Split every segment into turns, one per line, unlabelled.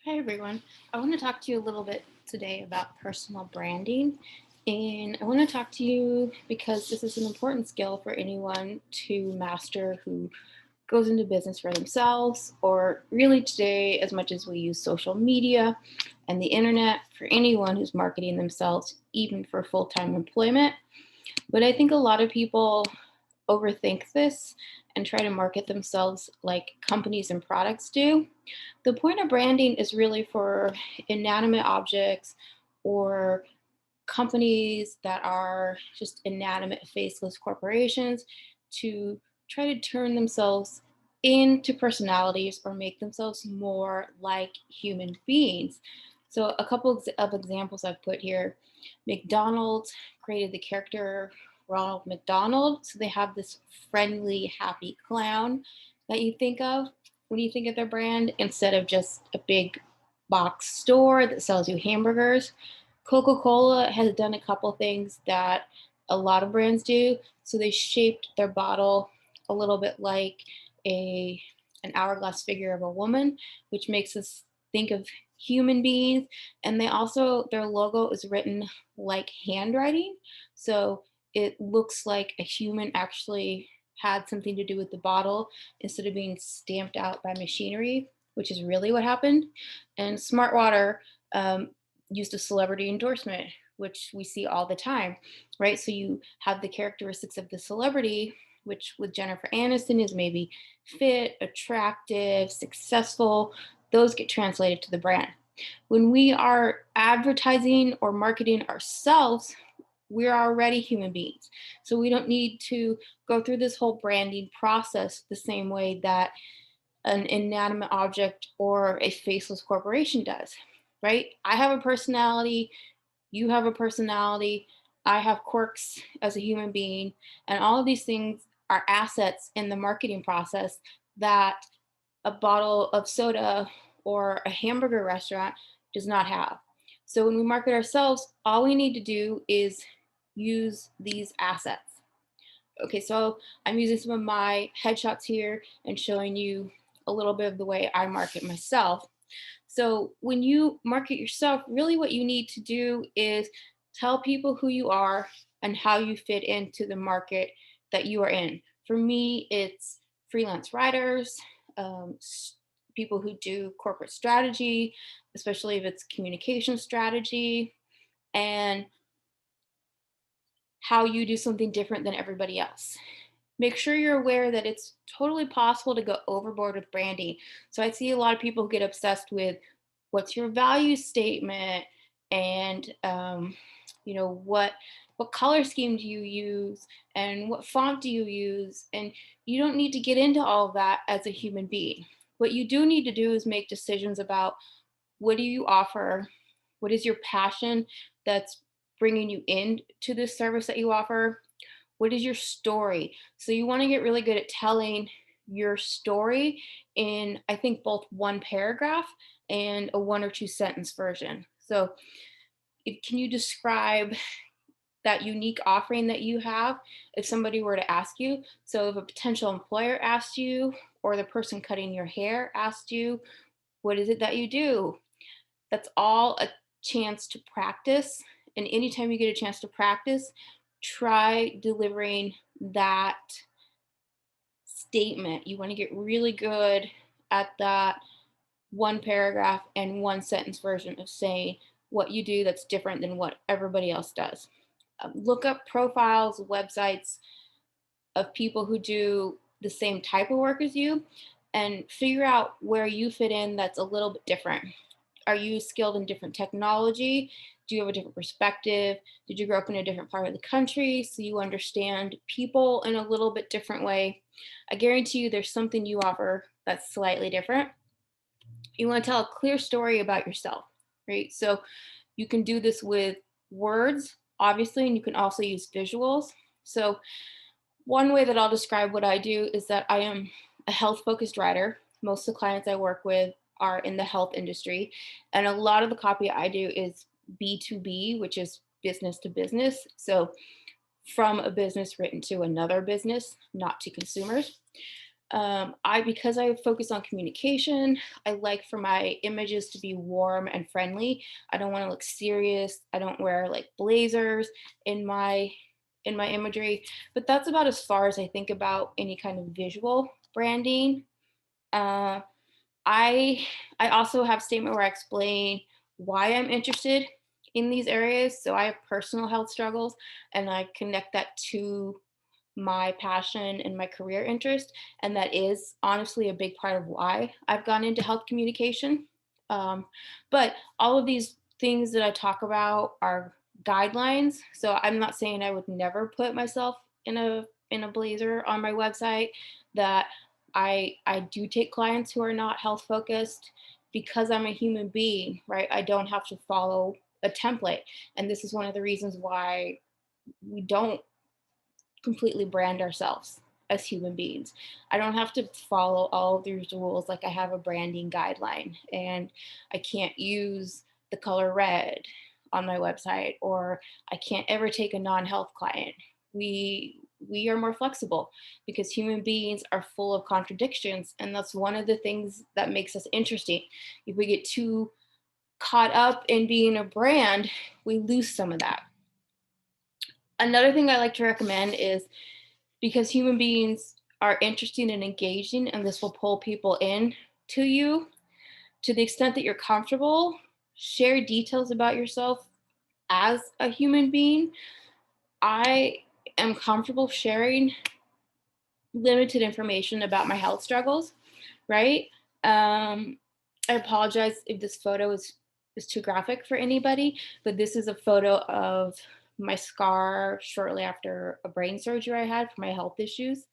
Hi, everyone. I want to talk to you a little bit today about personal branding. And I want to talk to you because this is an important skill for anyone to master who goes into business for themselves, or really today, as much as we use social media and the internet, for anyone who's marketing themselves, even for full time employment. But I think a lot of people overthink this and try to market themselves like companies and products do. The point of branding is really for inanimate objects or companies that are just inanimate, faceless corporations to try to turn themselves into personalities or make themselves more like human beings. So, a couple of examples I've put here. McDonald's created the character Ronald McDonald. So, they have this friendly, happy clown that you think of when you think of their brand instead of just a big box store that sells you hamburgers. Coca-Cola has done a couple things that a lot of brands do. So they shaped their bottle a little bit like a an hourglass figure of a woman, which makes us think of human beings. And they also their logo is written like handwriting. So it looks like a human actually had something to do with the bottle instead of being stamped out by machinery, which is really what happened. And Smart Water used a celebrity endorsement, which we see all the time, right? So you have the characteristics of the celebrity, which with Jennifer Aniston is maybe fit, attractive, successful. Those get translated to the brand. When we are advertising or marketing ourselves, we're already human beings. So we don't need to go through this whole branding process the same way that an inanimate object or a faceless corporation does, right? I have a personality, you have a personality, I have quirks as a human being, and all of these things are assets in the marketing process that a bottle of soda or a hamburger restaurant does not have. So when we market ourselves, all we need to do is use these assets. Okay, so I'm using some of my headshots here and showing you a little bit of the way I market myself. So when you market yourself, really what you need to do is tell people who you are and how you fit into the market that you are in. For me, it's freelance writers, um, people who do corporate strategy, especially if it's communication strategy, and how you do something different than everybody else. Make sure you're aware that it's totally possible to go overboard with branding. So I see a lot of people who get obsessed with what's your value statement and what color scheme do you use and what font do you use, and you don't need to get into all of that as a human being. What you do need to do is make decisions about what do you offer, what is your passion that's bringing you into this service that you offer, what is your story? So you want to get really good at telling your story in, I think, both one paragraph and a one or two sentence version. So can you describe that unique offering that you have if somebody were to ask you? So if a potential employer asked you, or the person cutting your hair asked you, what is it that you do? That's all a chance to practice. And anytime you get a chance to practice, try delivering that statement. You want to get really good at that one paragraph and one sentence version of saying what you do that's different than what everybody else does. Look up profiles, websites of people who do the same type of work as you and figure out where you fit in that's a little bit different. Are you skilled in different technology? Do you have a different perspective? Did you grow up in a different part of the country so you understand people in a little bit different way? I guarantee you there's something you offer that's slightly different. You want to tell a clear story about yourself, right? So you can do this with words, obviously, and you can also use visuals. So one way that I'll describe what I do is that I am a health focused writer. Most of the clients I work with are in the health industry. And a lot of the copy I do is B2B, which is business to business. So from a business written to another business, not to consumers. Because I focus on communication, I like for my images to be warm and friendly. I don't want to look serious. I don't wear like blazers in my imagery, but that's about as far as I think about any kind of visual branding. Uh, I I also have a statement where I explain why I'm interested in these areas. So I have personal health struggles, and I connect that to my passion and my career interest. And that is honestly a big part of why I've gone into health communication. Um, but all of these things that I talk about are guidelines. So I'm not saying I would never put myself in a blazer on my website. That I do take clients who are not health focused because I'm a human being, right? I don't have to follow a template. And this is one of the reasons why we don't completely brand ourselves as human beings. I don't have to follow all of these rules like I have a branding guideline, and I can't use the color red on my website, or I can't ever take a non-health client. We are more flexible because human beings are full of contradictions, and that's one of the things that makes us interesting. If we get too caught up in being a brand, we lose some of that. Another thing I like to recommend is, because human beings are interesting and engaging, and this will pull people in to you. To the extent that you're comfortable, share details about yourself as a human being. I am comfortable sharing limited information about my health struggles, right? I apologize if this photo is too graphic for anybody, but this is a photo of my scar shortly after a brain surgery I had for my health issues.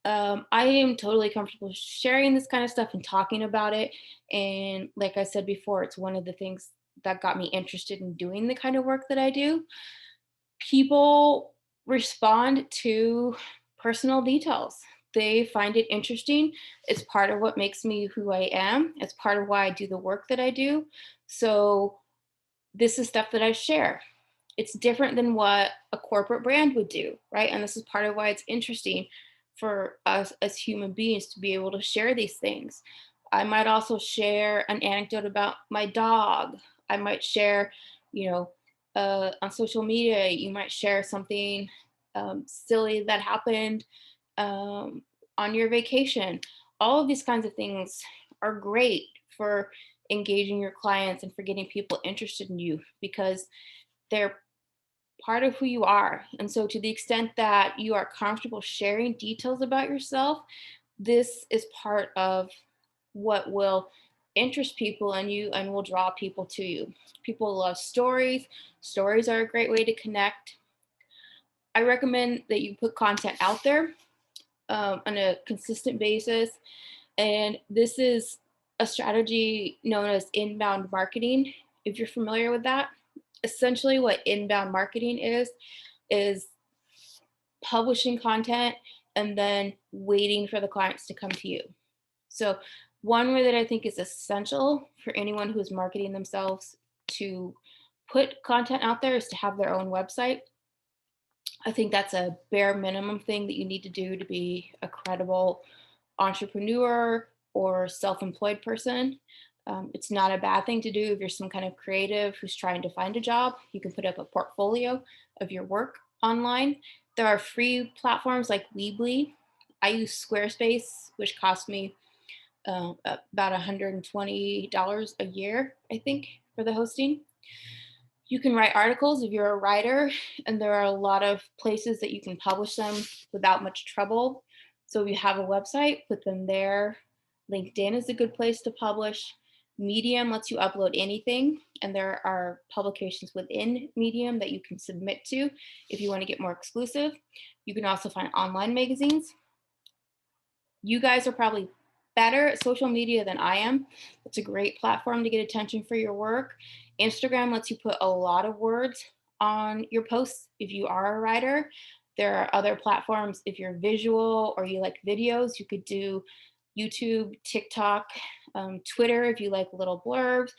I am totally comfortable sharing this kind of stuff and talking about it. And like I said before, it's one of the things that got me interested in doing the kind of work that I do. People respond to personal details. They find it interesting. It's part of what makes me who I am. It's part of why I do the work that I do. So this is stuff that I share. It's different than what a corporate brand would do, right? And this is part of why it's interesting for us as human beings to be able to share these things. I might also share an anecdote about my dog. I might share, you know, on social media, you might share something silly that happened um, on your vacation. All of these kinds of things are great for engaging your clients and for getting people interested in you, because they're part of who you are. And so, to the extent that you are comfortable sharing details about yourself, this is part of what will interest people in you and will draw people to you. People love stories. Stories are a great way to connect. I recommend that you put content out there on a consistent basis. And this is a strategy known as inbound marketing. If you're familiar with that, essentially what inbound marketing is publishing content and then waiting for the clients to come to you. So, one way that I think is essential for anyone who's marketing themselves to put content out there is to have their own website. I think that's a bare minimum thing that you need to do to be a credible entrepreneur or self employed person. It's not a bad thing to do if you're some kind of creative who's trying to find a job. You can put up a portfolio of your work online. There are free platforms like Weebly. I use Squarespace, which cost me about $120 a year, I think, for the hosting. You can write articles if you're a writer, and there are a lot of places that you can publish them without much trouble. So if you have a website, put them there. LinkedIn is a good place to publish. Medium lets you upload anything, and there are publications within Medium that you can submit to if you want to get more exclusive. You can also find online magazines. You guys are probably better at social media than I am. It's a great platform to get attention for your work. Instagram lets you put a lot of words on your posts if you are a writer. There are other platforms if you're visual or you like videos. You could do YouTube, TikTok, Twitter if you like little blurbs.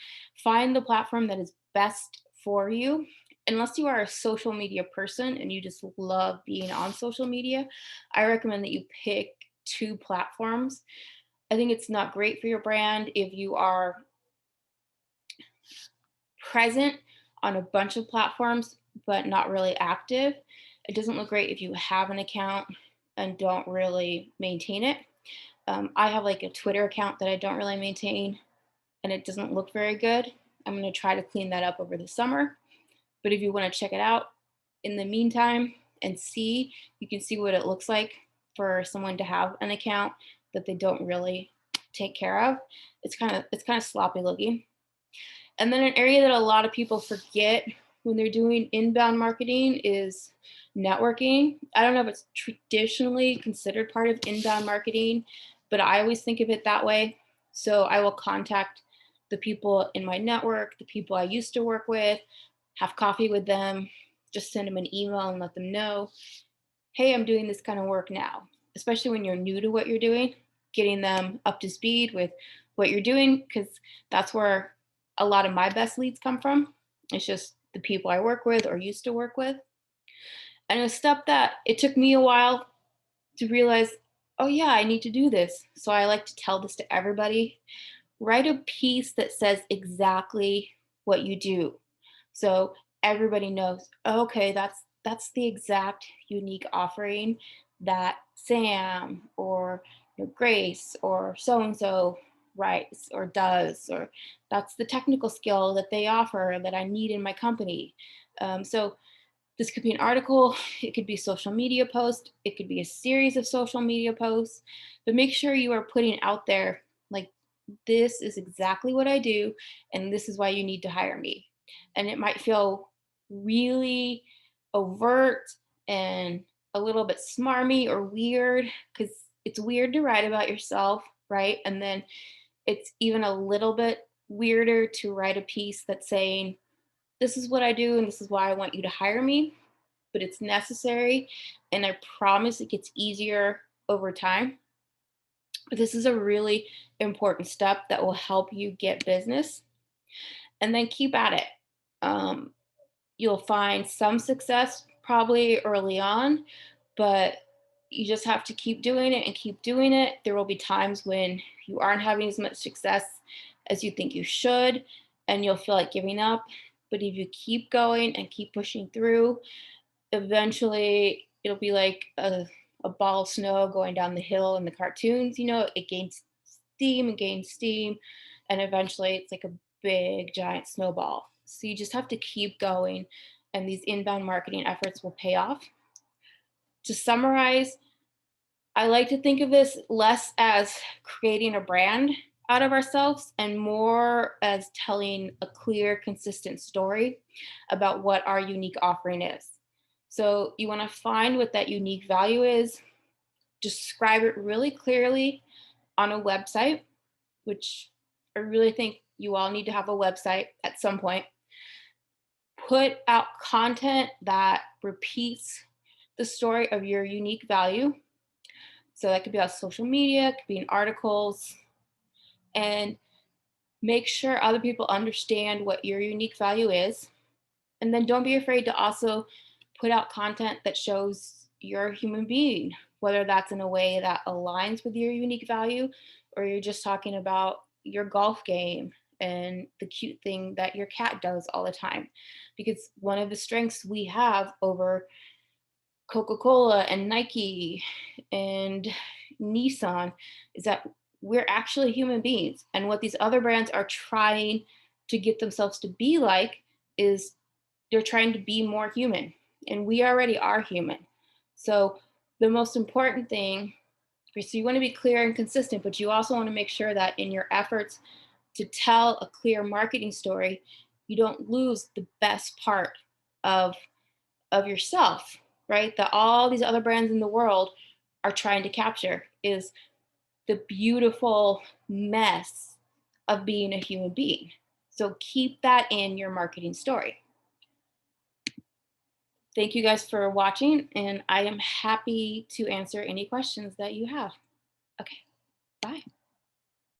Find the platform that is best for you. Unless you are a social media person and you just love being on social media, I recommend that you pick two platforms. I think it's not great for your brand if you are present on a bunch of platforms but not really active. It doesn't look great if you have an account and don't really maintain it. I have like a Twitter account that I don't really maintain, and it doesn't look very good. I'm going to try to clean that up over the summer. But if you want to check it out in the meantime and see, you can see what it looks like for someone to have an account that they don't really take care of. It's kind of sloppy looking. And then an area that a lot of people forget when they're doing inbound marketing is networking. I don't know if it's traditionally considered part of inbound marketing, but I always think of it that way. So I will contact the people in my network, the people I used to work with, have coffee with them, just send them an email and let them know, hey, I'm doing this kind of work now, especially when you're new to what you're doing, getting them up to speed with what you're doing, because that's where a lot of my best leads come from. It's just the people I work with or used to work with. And a step that it took me a while to realize, oh, yeah, I need to do this. So I like to tell this to everybody. Write a piece that says exactly what you do. So everybody knows, okay, that's the exact unique offering that Sam or Grace or so and so writes or does, or that's the technical skill that they offer that I need in my company. So this could be an article, it could be social media post, it could be a series of social media posts, but make sure you are putting out there like, this is exactly what I do, and this is why you need to hire me. And it might feel really overt and a little bit smarmy or weird, because it's weird to write about yourself, right? And then it's even a little bit weirder to write a piece that's saying, this is what I do and this is why I want you to hire me, but it's necessary. And I promise it gets easier over time. But this is a really important step that will help you get business, and then keep at it. Um, you'll find some success probably early on, but you just have to keep doing it and keep doing it. There will be times when you aren't having as much success as you think you should, and you'll feel like giving up. But if you keep going and keep pushing through, eventually it'll be like a ball of snow going down the hill in the cartoons. It gains steam and gains steam, and eventually it's like a big giant snowball. So you just have to keep going, and these inbound marketing efforts will pay off. To summarize, I like to think of this less as creating a brand out of ourselves and more as telling a clear, consistent story about what our unique offering is. So you want to find what that unique value is, describe it really clearly on a website, which I really think you all need to have a website at some point. Put out content that repeats the story of your unique value. So that could be on social media, it could be in articles, and make sure other people understand what your unique value is. And then don't be afraid to also put out content that shows you're a human being, whether that's in a way that aligns with your unique value, or you're just talking about your golf game and the cute thing that your cat does all the time. Because one of the strengths we have over Coca-Cola and Nike and Nissan is that we're actually human beings. And what these other brands are trying to get themselves to be like is they're trying to be more human. And we already are human. So the most important thing, so you want to be clear and consistent, but you also want to make sure that in your efforts to tell a clear marketing story, you don't lose the best part of yourself, right? That all these other brands in the world are trying to capture is the beautiful mess of being a human being. So keep that in your marketing story. Thank you guys for watching, and I am happy to answer any questions that you have. Okay, bye.